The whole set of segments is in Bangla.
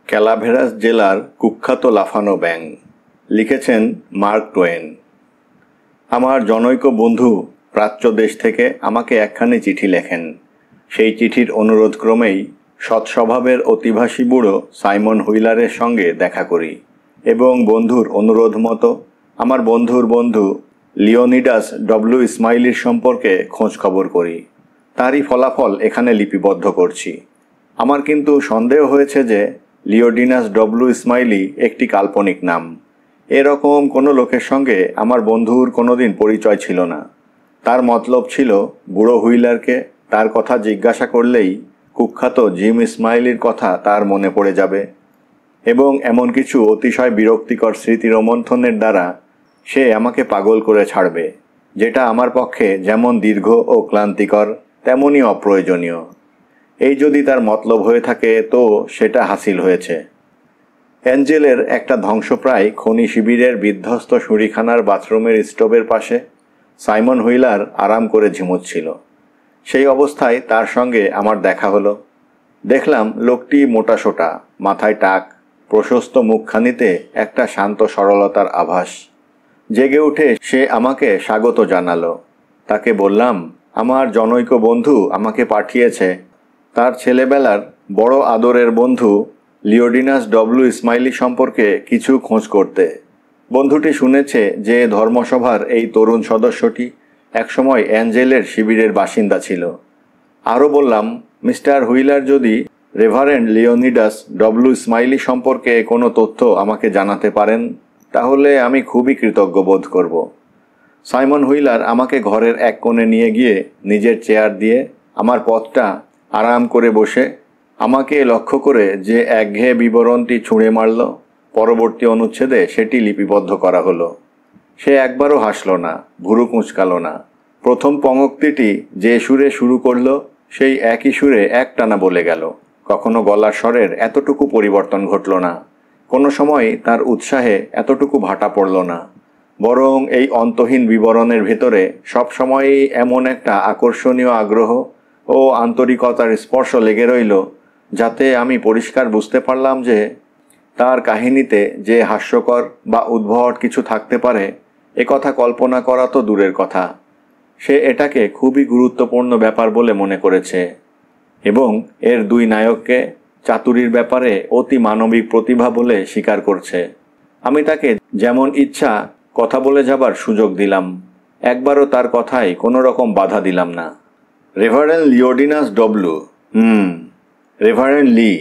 ক্যালাভেরাস জেলার কুখ্যাত লাফানো ব্যাঙ। লিখেছেন মার্ক টোয়েন। আমার জনৈক বন্ধু প্রাচ্য দেশ থেকে আমাকে একখানি চিঠি লেখেন। সেই চিঠির অনুরোধক্রমেই সৎস্বভাবের অতিভাসী বুড়ো সাইমন হুইলারের সঙ্গে দেখা করি এবং বন্ধুর অনুরোধ মতো আমার বন্ধুর বন্ধু লিওনিডাস ডব্লিউ ইসমাইলির সম্পর্কে খোঁজ খবর করি। তারই ফলাফল এখানে লিপিবদ্ধ করছি। আমার কিন্তু সন্দেহ হয়েছে যে লিওডিনাস ডব্লিউ ইসমাইলি একটি কাল্পনিক নাম। এরকম কোনো লোকের সঙ্গে আমার বন্ধুর কোনোদিন পরিচয় ছিল না। তার মতলব ছিল বুড়ো হুইলারকে তার কথা জিজ্ঞাসা করলেই কুখ্যাত জিম ইসমাইলির কথা তার মনে পড়ে যাবে এবং এমন কিছু অতিশয় বিরক্তিকর স্মৃতি রোমন্থনের দ্বারা সে আমাকে পাগল করে ছাড়বে, যেটা আমার পক্ষে যেমন দীর্ঘ ও ক্লান্তিকর তেমনই অপ্রয়োজনীয়। এই যদি তার মতলব হয়ে থাকে তো সেটা হাসিল হয়েছে। অ্যাঞ্জেলের একটা ধ্বংসপ্রায় খনি শিবিরের বিধ্বস্ত শুঁড়িখানার বাথরুমের স্টোভের পাশে সাইমন হুইলার আরাম করে ঝিমুচ্ছিল। সেই অবস্থায় তার সঙ্গে আমার দেখা হলো। দেখলাম লোকটি মোটাসোটা, মাথায় টাক, প্রশস্ত মুখখানিতে একটা শান্ত সরলতার আভাস। জেগে উঠে সে আমাকে স্বাগত জানালো। তাকে বললাম আমার জনৈক বন্ধু আমাকে পাঠিয়েছে তার ছেলেবেলার বড় আদরের বন্ধু লিওডিনাস ডব্লিউ ইসমাইলি সম্পর্কে কিছু খোঁজ করতে। বন্ধুটি শুনেছে যে ধর্মসভার এই তরুণ সদস্যটি একসময় অ্যাঞ্জেলের শিবিরের বাসিন্দা ছিল। আরও বললাম মিস্টার হুইলার যদি রেভারেন্ড লিওনিডাস ডব্লিউ ইসমাইলি সম্পর্কে কোনো তথ্য আমাকে জানাতে পারেন তাহলে আমি খুবই কৃতজ্ঞ বোধ করব। সাইমন হুইলার আমাকে ঘরের এক কোণে নিয়ে গিয়ে নিজের চেয়ার দিয়ে আমার পথটা আরাম করে বসে আমাকে লক্ষ্য করে যে একঘেয়ে বিবরণটি ছুঁড়ে মারল, পরবর্তী অনুচ্ছেদে সেটি লিপিবদ্ধ করা হলো। সে একবারও হাসল না, ভুরু কুঁচকাল না। প্রথম পঙ্ক্তিটি যে সুরে শুরু করলো সেই একই সুরে একটানা বলে গেল। কখনো গলার স্বরের এতটুকু পরিবর্তন ঘটল না, কোনো সময় তার উৎসাহে এতটুকু ভাটা পড়ল না। বরং এই অন্তহীন বিবরণের ভেতরে সবসময়ই এমন একটা আকর্ষণীয় আগ্রহ ও আন্তরিকতার স্পর্শ লেগে রইল, যাতে আমি পরিষ্কার বুঝতে পারলাম যে তার কাহিনীতে যে হাস্যকর বা উদ্ভট কিছু থাকতে পারে কথা কল্পনা করা তো দূরের কথা, সে এটাকে খুবই গুরুত্বপূর্ণ ব্যাপার বলে মনে করেছে এবং এর দুই নায়ককে চাতুরীর ব্যাপারে অতি মানবিক প্রতিভা বলে স্বীকার করছে। আমি তাকে যেমন ইচ্ছা কথা বলে যাবার সুযোগ দিলাম, একবারও তার কথায় কোনো রকম বাধা দিলাম না। রেভারেন্ড লিওডিনাস ডব্লিউ রেভারেন্ড লি,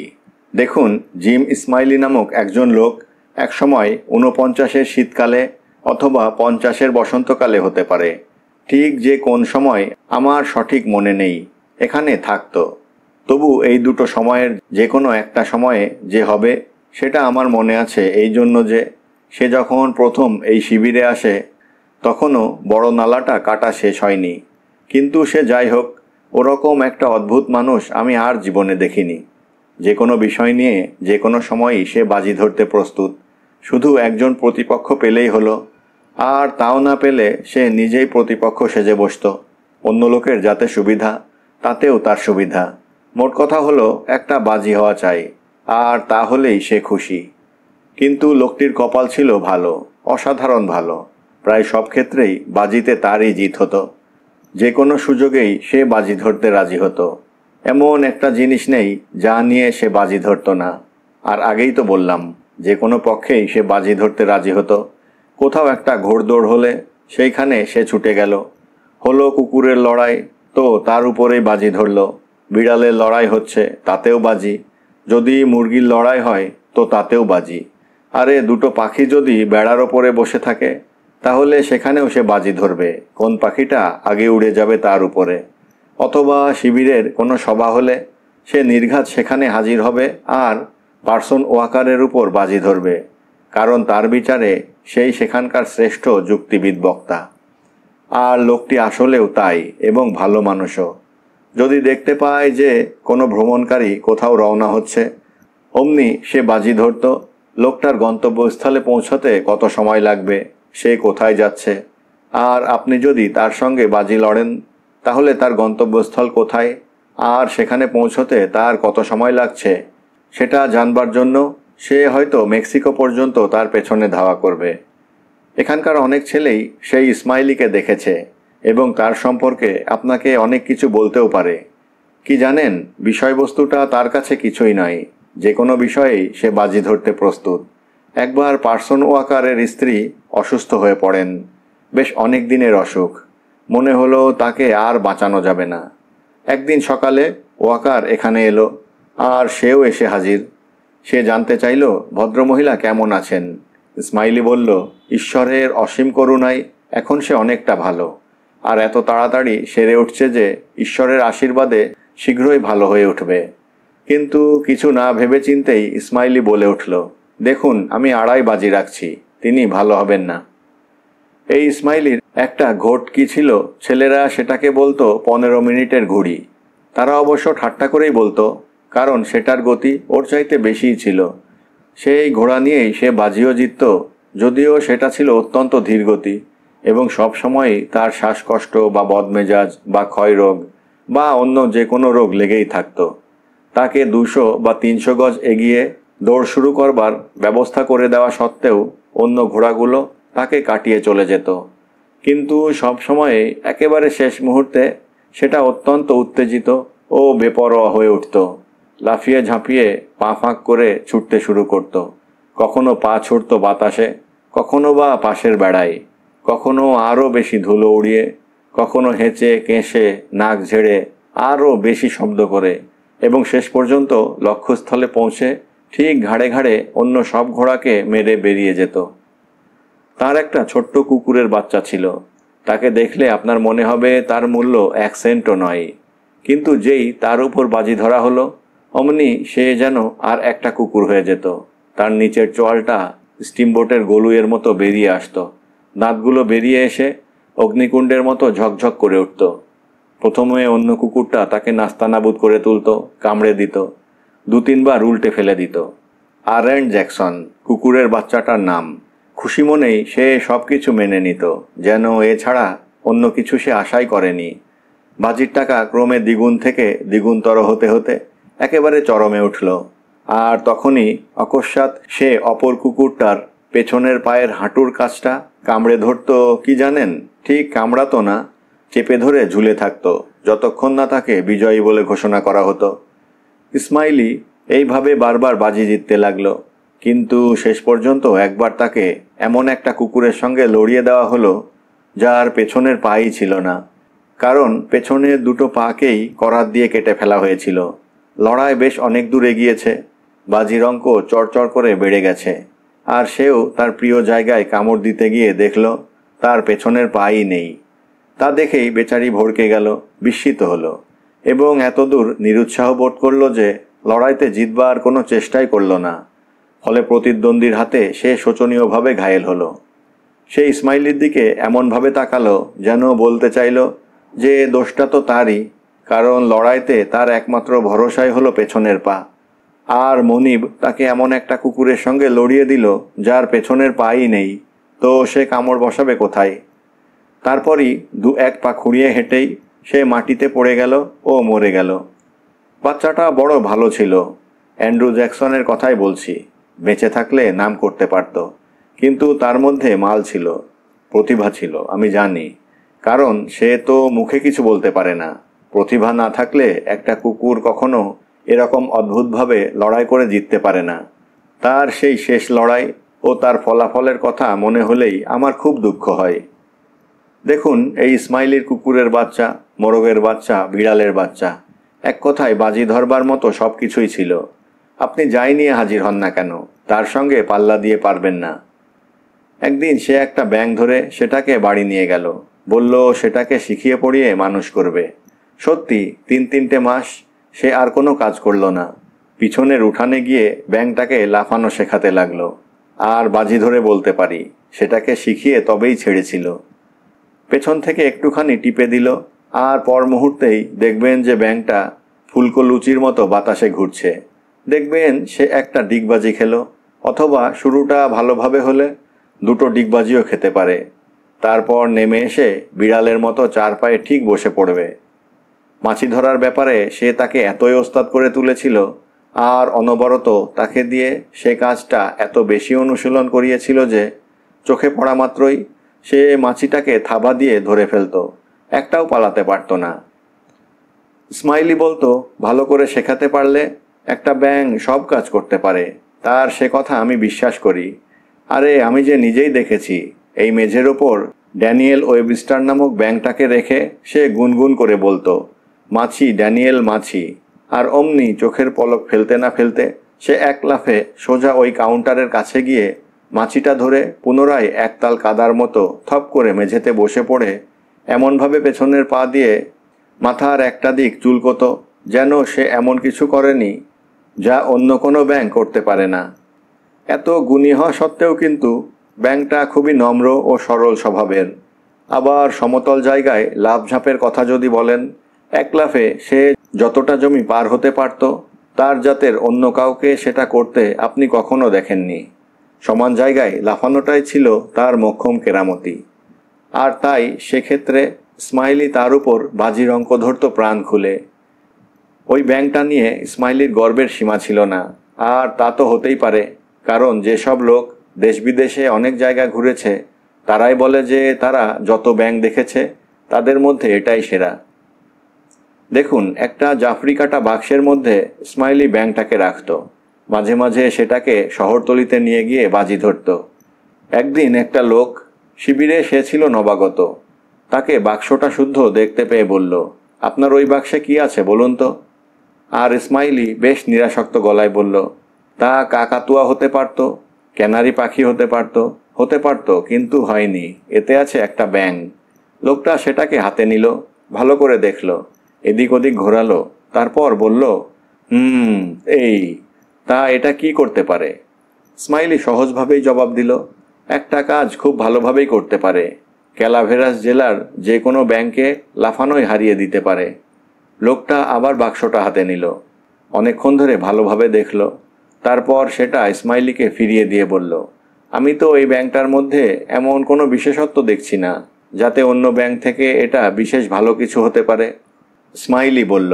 দেখুন জিম ইসমাইলি নামক একজন লোক একসময় 49-এর শীতকালে অথবা 50-এর বসন্তকালে হতে পারে, ঠিক যে কোন সময় আমার সঠিক মনে নেই, এখানে থাকতো। তবু এই দুটো সময়ের যে কোনো একটা সময়ে যে হবে সেটা আমার মনে আছে এই জন্য যে সে যখন প্রথম এই শিবিরে আসে তখনও বড় নালাটা কাটা শেষ হয়নি। কিন্তু সে যাই হোক, ওরকম একটা অদ্ভুত মানুষ আমি আর জীবনে দেখিনি। যে কোনো বিষয় নিয়ে যে কোনো সময়ই সে বাজি ধরতে প্রস্তুত, শুধু একজন প্রতিপক্ষ পেলেই হলো। আর তাও না পেলে সে নিজেই প্রতিপক্ষ সেজে বসত। অন্য লোকের যাতে সুবিধা তাতেও তার সুবিধা। মোট কথা হলো একটা বাজি হওয়া চাই, আর তা হলেই সে খুশি। কিন্তু লোকটির কপাল ছিল ভালো, অসাধারণ ভালো। প্রায় সব ক্ষেত্রেই বাজিতে তারই জিত হতো। যে কোনো সুযোগেই সে বাজি ধরতে রাজি হতো। এমন একটা জিনিস নেই যা নিয়ে সে বাজি ধরতো না। আর আগেই তো বললাম যে কোনো পক্ষেই সে বাজি ধরতে রাজি হতো। কোথাও একটা ঘোড়দৌড় হলে সেইখানে সে ছুটে গেল। হলো কুকুরের লড়াই, তো তার উপরেই বাজি ধরল। বিড়ালের লড়াই হচ্ছে, তাতেও বাজি। যদি মুরগির লড়াই হয় তো তাতেও বাজি। আরে দুটো পাখি যদি বেড়ার ওপরে বসে থাকে তাহলে সেখানেও সে বাজি ধরবে কোন পাখিটা আগে উড়ে যাবে তার উপরে। অথবা শিবিরের কোনো সভা হলে সে নির্ঘাত সেখানে হাজির হবে আর পার্সন ওয়াকারের উপর বাজি ধরবে, কারণ তার বিচারে সেই সেখানকার শ্রেষ্ঠ যুক্তিবিদ বক্তা। আর লোকটি আসলেও তাই এবং ভালো মানুষও। যদি দেখতে পায় যে কোনো ভ্রমণকারী কোথাও রওনা হচ্ছে, অমনি সে বাজি ধরত লোকটার গন্তব্যস্থলে পৌঁছতে কত সময় লাগবে, সে কোথায় যাচ্ছে। আর আপনি যদি তার সঙ্গে বাজি লড়েন তাহলে তার গন্তব্যস্থল কোথায় আর সেখানে পৌঁছতে তার কত সময় লাগছে সেটা জানবার জন্য সে হয়তো মেক্সিকো পর্যন্ত তার পেছনে ধাওয়া করবে। এখানকার অনেক ছেলেই সেই ইসমাইলিকে দেখেছে এবং তার সম্পর্কে আপনাকে অনেক কিছু বলতেও পারে। কি জানেন, বিষয়বস্তুটা তার কাছে কিছুই নয়, যে কোনো বিষয়েই সে বাজি ধরতে প্রস্তুত। একবার পার্সন ওয়াকারের স্ত্রী অসুস্থ হয়ে পড়েন, বেশ অনেক দিনের অসুখ। মনে হলো তাকে আর বাঁচানো যাবে না। একদিন সকালে ওয়াকার এখানে এলো, আর সেও এসে হাজির। সে জানতে চাইল ভদ্রমহিলা কেমন আছেন। ইসমাইলি বলল, ঈশ্বরের অসীম করুণায় এখন সে অনেকটা ভালো, আর এত তাড়াতাড়ি সেরে উঠছে যে ঈশ্বরের আশীর্বাদে শীঘ্রই ভালো হয়ে উঠবে। কিন্তু কিছু না ভেবে চিন্তেই ইসমাইলি বলে উঠল, দেখুন, আমি আড়াই বাজি রাখছি, তিনি ভালো হবেন না। এই ইসমাইলির একটা ঘোট কি ছিল, ছেলেরা সেটাকে বলতো 15 মিনিটের ঘুড়ি। তারা অবশ্য ঠাট্টা করেই বলতো, কারণ সেটার গতি ওর চাইতে বেশিই ছিল। সেই ঘোড়া নিয়েই সে বাজিও জিতত, যদিও সেটা ছিল অত্যন্ত ধীরগতি এবং সব সময়ই তার শ্বাসকষ্ট বা বদমেজাজ বা ক্ষয়রোগ বা অন্য যে কোনো রোগ লেগেই থাকত। তাকে 200 বা 300 গজ এগিয়ে দৌড় শুরু করবার ব্যবস্থা করে দেওয়া সত্ত্বেও অন্য ঘোড়াগুলো তাকে কাটিয়ে চলে যেত। কিন্তু সব সময়ে একেবারে শেষ মুহূর্তে সেটা অত্যন্ত উত্তেজিত ও বেপরোয়া হয়ে উঠত। লাফিয়ে ঝাঁপিয়ে পা ফাঁক করে ছুটতে শুরু করত। কখনো পা ছুটত বাতাসে, কখনো বা পাশের বেড়ায়, কখনো আরও বেশি ধুলো উড়িয়ে, কখনো হেঁচে কেঁসে নাক ঝেড়ে আরও বেশি শব্দ করে, এবং শেষ পর্যন্ত লক্ষ্যস্থলে পৌঁছে ঠিক ঘাড়ে ঘাড়ে অন্য সব ঘোড়াকে মেরে বেরিয়ে যেত। তার একটা ছোট্ট কুকুরের বাচ্চা ছিল। তাকে দেখলে আপনার মনে হবে তার মূল্য 1 সেন্টও নয়, কিন্তু যেই তার উপর বাজি ধরা হলো, অমনি সে যেন আর একটা কুকুর হয়ে যেত। তার নিচের চোয়ালটা স্টিমবোটের গলুয়ের মতো বেরিয়ে আসতো, দাঁতগুলো বেরিয়ে এসে অগ্নিকুণ্ডের মতো ঝকঝক করে উঠত। প্রথমে অন্য কুকুরটা তাকে নাস্তানাবুদ করে তুলত, কামড়ে দিত, 2-3 বার উল্টে ফেলে দিত। আরেন্ড জ্যাকসন কুকুরের বাচ্চাটার নাম। খুশি মনেই সে সব কিছু মেনে নিত, যেন এছাড়া অন্য কিছু সে আশাই করেনি। বাজির টাকা ক্রমে দ্বিগুণ থেকে দ্বিগুণতর হতে হতে একেবারে চরমে উঠল। আর তখনই অকস্মাৎ সে অপর কুকুরটার পেছনের পায়ের হাঁটুর কাছটা কামড়ে ধরত। কি জানেন, ঠিক কামড়াতো না, চেপে ধরে ঝুলে থাকতো যতক্ষণ না তাকে বিজয়ী বলে ঘোষণা করা হতো। ইসমাইলি এইভাবে বারবার বাজি জিততে লাগলো, কিন্তু শেষ পর্যন্ত একবার তাকে এমন একটা কুকুরের সঙ্গে লড়িয়ে দেওয়া হলো যার পেছনের পাই ছিল না, কারণ পেছনের দুটো পাকেই করাত দিয়ে কেটে ফেলা হয়েছিল। লড়াই বেশ অনেক দূর এগিয়েছে, বাজির অঙ্ক চড়চড় করে বেড়ে গেছে, আর সেও তার প্রিয় জায়গায় কামড় দিতে গিয়ে দেখল তার পেছনের পাই নেই। তা দেখেই বেচারি ভড়কে গেল, বিস্মিত হলো এবং এতদূর নিরুৎসাহ বোধ করল যে লড়াইতে জিতবার কোনো চেষ্টাই করল না। ফলে প্রতিদ্বন্দ্বীর হাতে সে শোচনীয়ভাবে ঘায়েল হলো। সে ইসমাইলির দিকে এমনভাবে তাকালো যেন বলতে চাইল যে দোষটা তো তারই, কারণ লড়াইতে তার একমাত্র ভরসাই হলো পেছনের পা, আর মনিব তাকে এমন একটা কুকুরের সঙ্গে লড়িয়ে দিল যার পেছনের পাই নেই, তো সে কামড় বসাবে কোথায়? তারপরই 2-1 পা খুঁড়িয়ে হেঁটেই সে মাটিতে পড়ে গেল ও মরে গেল। বাচ্চাটা বড় ভালো ছিল, অ্যান্ড্রু জ্যাকসনের কথাই বলছি। বেঁচে থাকলে নাম করতে পারত, কিন্তু তার মধ্যে মাল ছিল, প্রতিভা ছিল, আমি জানি, কারণ সে তো মুখে কিছু বলতে পারে না। প্রতিভা না থাকলে একটা কুকুর কখনো এরকম অদ্ভুতভাবে লড়াই করে জিততে পারে না। তার সেই শেষ লড়াই ও তার ফলাফলের কথা মনে হলেই আমার খুব দুঃখ হয়। দেখুন, এই ইসমাইলির কুকুরের বাচ্চা, মোরগের বাচ্চা, বিড়ালের বাচ্চা, এক কথায় বাজি ধরবার মতো সব কিছুই ছিল। আপনি যাই নিয়ে হাজির হন না কেন, তার সঙ্গে পাল্লা দিয়ে পারবেন না। একদিন সে একটা ব্যাঙ ধরে সেটাকে বাড়ি নিয়ে গেল, বলল সেটাকে শিখিয়ে পড়িয়ে মানুষ করবে। সত্যি 3-3টে মাস সে আর কোনো কাজ করল না। পিছনের উঠানে গিয়ে ব্যাঙটাকে লাফানো শেখাতে লাগলো, আর বাজি ধরে বলতে পারি সেটাকে শিখিয়ে তবেই ছেড়েছিল। পেছন থেকে একটুখানি টিপে দিল, আর পর মুহূর্তেই দেখবেন যে ব্যাঙটা ফুলকো লুচির মতো বাতাসে ঘুরছে। দেখবেন সে একটা ডিগবাজি খেলো, অথবা শুরুটা ভালোভাবে হলে 2টো ডিগবাজিও খেতে পারে। তারপর নেমে এসে বিড়ালের মতো 4 পায়ে ঠিক বসে পড়বে। মাছি ধরার ব্যাপারে সে তাকে এতই ওস্তাদ করে তুলেছিল, আর অনবরত তাকে দিয়ে সে কাজটা এত বেশি অনুশীলন করিয়েছিল যে চোখে পড়া মাত্রই সে মাছিটাকে থাবা দিয়ে ধরে ফেলত, একটাও পালাতে পারত না। স্মাইলি বলতো, ভালো করে শেখাতে পারলে একটা ব্যাঙ সব কাজ করতে পারে। তার সে কথা আমি বিশ্বাস করি। আরে আমি যে নিজেই দেখেছি, এই মেঝের ওপর ড্যানিয়েল ওয়েবস্টার নামক ব্যাঙটাকে রেখে সে গুনগুন করে বলতো, মাছি ড্যানিয়েল মাছি। আর অমনি চোখের পলক ফেলতে না ফেলতে সে এক লাফে সোজা ওই কাউন্টারের কাছে গিয়ে মাছিটা ধরে পুনরায় একতাল কাদার মতো থপ করে মেঝেতে বসে পড়ে এমনভাবে পেছনের পা দিয়ে মাথার একটা দিক চুলকোতো যেন সে এমন কিছু করেনি যা অন্য কোনো ব্যাঙ করতে পারে না। এত গুণী হওয়া সত্ত্বেও কিন্তু ব্যাঙটা খুবই নম্র ও সরল স্বভাবের। আবার সমতল জায়গায় লাফঝাঁপের কথা যদি বলেন, এক লাফে সে যতটা জমি পার হতে পারত তার জাতের অন্য কাউকে সেটা করতে আপনি কখনো দেখেননি। সমান জায়গায় লাফানোটাই ছিল তার মোক্ষম কেরামতি। আর তাই সেক্ষেত্রে স্মাইলি তার উপর বাজির অঙ্ক ধরত প্রাণ খুলে। ওই ব্যাঙটা নিয়ে স্মাইলির গর্বের সীমা ছিল না। আর তা তো হতেই পারে, কারণ যেসব লোক দেশ বিদেশে অনেক জায়গা ঘুরেছে তারাই বলে যে তারা যত ব্যাঙ দেখেছে তাদের মধ্যে এটাই সেরা। দেখুন, একটা জাফরি কাটা বাক্সের মধ্যে স্মাইলি ব্যাঙটাকে রাখত। মাঝে মাঝে সেটাকে শহরতলিতে নিয়ে গিয়ে বাজি ধরত। একদিন একটা লোক, শিবিরে সে ছিল নবাগত, তাকে বাক্সটা শুদ্ধ দেখতে পেয়ে বলল, আপনার ওই বাক্সে কি আছে বলুন তো? আর স্মাইলি বেশ নিরাসক্ত গলায় বলল, তা কাকাতুয়া হতে পারত, ক্যানারি পাখি হতে পারত কিন্তু হয়নি, এতে আছে একটা ব্যাঙ। লোকটা সেটাকে হাতে নিল, ভালো করে দেখল, এদিক ওদিক ঘোরালো, তারপর বলল, এই তা এটা কি করতে পারে? স্মাইলি সহজভাবেই জবাব দিল, একটা কাজ খুব ভালোভাবেই করতে পারে, ক্যালাভেরাস জেলার যে কোনো ব্যাংকে লাফানোই হারিয়ে দিতে পারে। লোকটা আবার বাক্সটা হাতে নিল, অনেকক্ষণ ধরে ভালোভাবে দেখল, তারপর সেটা স্মাইলিকে ফিরিয়ে দিয়ে বলল, আমি তো এই ব্যাংকটার মধ্যে এমন কোনো বিশেষত্ব দেখছি না যাতে অন্য ব্যাংক থেকে এটা বিশেষ ভালো কিছু হতে পারে। স্মাইলি বলল,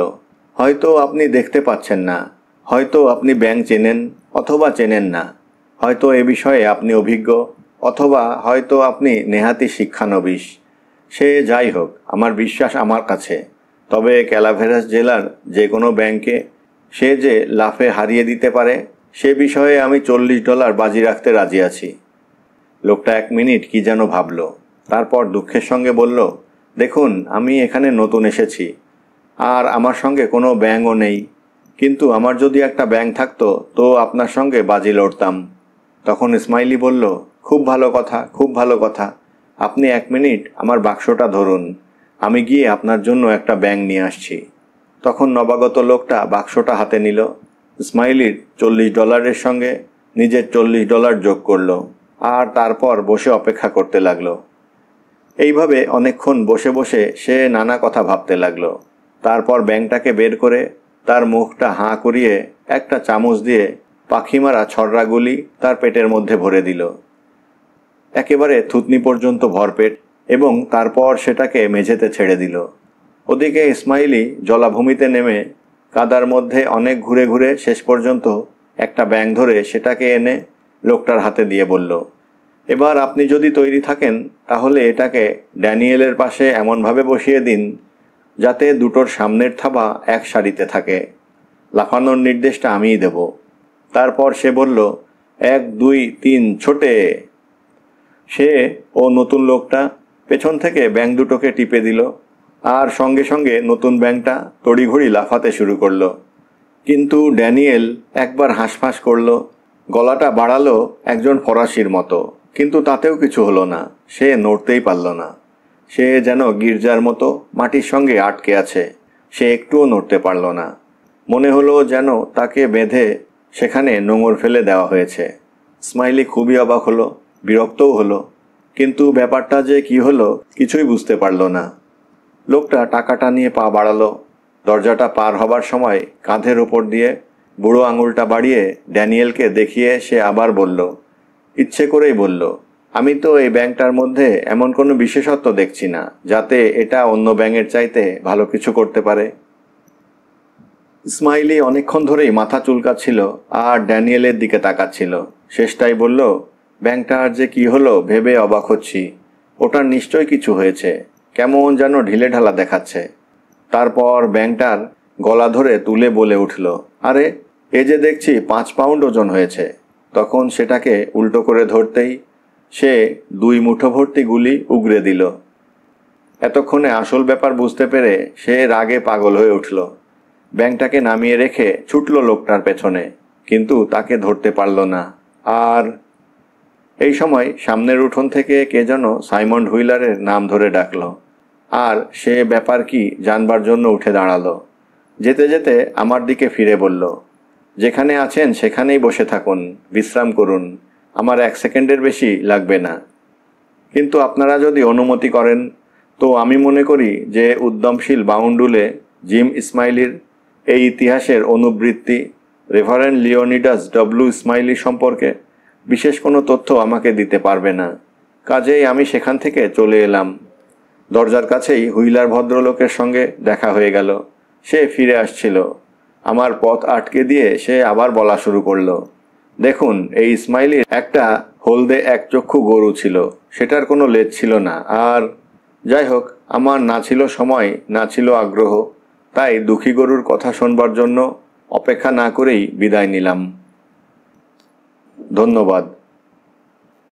হয়তো আপনি দেখতে পাচ্ছেন না, হয়তো আপনি ব্যাংক চেনেন অথবা চেনেন না, হয়তো এ বিষয়ে আপনি অভিজ্ঞ অথবা হয়তো আপনি নেহাতি শিক্ষানবিশ। সে যাই হোক, আমার বিশ্বাস আমার কাছে, তবে ক্যালাভেরাস জেলার যে কোনো ব্যাংকে সে যে লাফে হারিয়ে দিতে পারে সে বিষয়ে আমি $40 বাজি রাখতে রাজি আছি। লোকটা 1 মিনিট কি যেন ভাবল, তারপর দুঃখের সঙ্গে বলল, দেখুন আমি এখানে নতুন এসেছি আর আমার সঙ্গে কোনো ব্যাঙও নেই, কিন্তু আমার যদি একটা ব্যাঙ থাকতো তো আপনার সঙ্গে বাজি লড়তাম। তখন স্মাইলি বলল, খুব ভালো কথা, খুব ভালো কথা, আপনি 1 মিনিট আমার বাক্সটা ধরুন, আমি গিয়ে আপনার জন্য একটা ব্যাঙ নিয়ে আসছি। তখন নবাগত লোকটা বাক্সটা হাতে নিল, স্মাইলির $40 সঙ্গে নিজের $40 যোগ করল আর তারপর বসে অপেক্ষা করতে লাগলো। এইভাবে অনেকক্ষণ বসে বসে সে নানা কথা ভাবতে লাগলো। তারপর ব্যাঙটাকে বের করে তার মুখটা হাঁ করিয়ে একটা চামচ দিয়ে পাখি মারা ছড়রাগুলি তার পেটের মধ্যে ভরে দিল, একেবারে থুতনি পর্যন্ত ভরপেট, এবং তারপর সেটাকে মেঝেতে ছেড়ে দিল। ওদিকে স্মাইলি জলাভূমিতে নেমে কাদার মধ্যে অনেক ঘুরে ঘুরে শেষ পর্যন্ত একটা ব্যাঙ ধরে সেটাকে এনে লোকটার হাতে দিয়ে বলল, এবার আপনি যদি তৈরি থাকেন তাহলে এটাকে ড্যানিয়েলের পাশে এমনভাবে বসিয়ে দিন যাতে দুটোর সামনের থাবা এক সারিতে থাকে। লাফানোর নির্দেশটা আমিই দেব। তারপর সে বলল, 1 2 3 ছোটে। সে ও নতুন লোকটা পেছন থেকে ব্যাঙ দুটোকে টিপে দিল আর সঙ্গে সঙ্গে নতুন ব্যাঙটা তড়িঘড়ি লাফাতে শুরু করলো। কিন্তু ড্যানিয়েল একবার হাঁসফাঁস করল, গলাটা বাড়ালো একজন ফরাসির মতো, কিন্তু তাতেও কিছু হলো না, সে নড়তেই পারল না। সে যেন গির্জার মতো মাটির সঙ্গে আটকে আছে, সে একটুও নড়তে পারল না। মনে হলো যেন তাকে বেঁধে সেখানে নোঙর ফেলে দেওয়া হয়েছে। স্মাইলি খুবই অবাক হলো, বিরক্তও হলো, কিন্তু ব্যাপারটা যে কি হলো কিছুই বুঝতে পারল না। লোকটা টাকাটা নিয়ে পা বাড়ালো, দরজাটা পার হবার সময় কাঁধের ওপর দিয়ে বুড়ো আঙুলটা বাড়িয়ে ড্যানিয়েলকে দেখিয়ে সে আবার বলল, ইচ্ছে করেই বলল, আমি তো এই ব্যাঙটার মধ্যে এমন কোনো বিশেষত্ব দেখছি না যাতে এটা অন্য ব্যাঙের চাইতে ভালো কিছু করতে পারে। ইসমাইলি অনেকক্ষণ ধরেই মাথা চুলকাচ্ছিল আর ড্যানিয়েলের দিকে তাকাচ্ছিল। শেষটাই বলল, ব্যাংকটার যে কি হলো ভেবে অবাক হচ্ছি। ওটার নিশ্চয় কিছু হয়েছে, কেমন যেন ঢিলে ঢালা দেখাচ্ছে। তারপর ব্যাংকটার গলা ধরে তুলে বলে উঠল, আরে এ যে দেখছি 5 পাউন্ড ওজন হয়েছে। তখন সেটাকে উল্টো করে ধরতেই সে 2 মুঠো ভর্তি গুলি উগরে দিল। এতক্ষণে আসল ব্যাপার বুঝতে পেরে সে রাগে পাগল হয়ে উঠল। ব্যাংকটাকে নামিয়ে রেখে ছুটল লোকটার পেছনে, কিন্তু তাকে ধরতে পারল না। আর এই সময় সামনের উঠোন থেকে কে যেন সাইমন হুইলারের নাম ধরে ডাকল, আর সে ব্যাপার কি জানবার জন্য উঠে দাঁড়ালো। যেতে যেতে আমার দিকে ফিরে বলল, যেখানে আছেন সেখানেই বসে থাকুন, বিশ্রাম করুন, আমার 1 সেকেন্ডের বেশি লাগবে না। কিন্তু আপনারা যদি অনুমতি করেন তো আমি মনে করি যে উদ্যমশীল বাউন্ডুলে জিম ইসমাইলির এই ইতিহাসের অনুবৃত্তি রেভারেন্ড লিওনিডাস ডব্লিউ ইসমাইলি সম্পর্কে বিশেষ কোনো তথ্য আমাকে দিতে পারবে না। কাজেই আমি সেখান থেকে চলে এলাম। দরজার কাছেই হুইলার ভদ্রলোকের সঙ্গে দেখা হয়ে গেল। সে ফিরে আসছিল। আমার পথ আটকে দিয়ে সে আবার বলা শুরু করলো, দেখুন, এই ইসমাইলির একটা হলদে একচক্ষু গরু ছিল, সেটার কোনো লেজ ছিল না। আর যাই হোক, আমার না ছিল সময়, না ছিল আগ্রহ, তাই দুঃখী গরুর কথা শোনবার জন্য অপেক্ষা না করেই বিদায় নিলাম। ধন্যবাদ।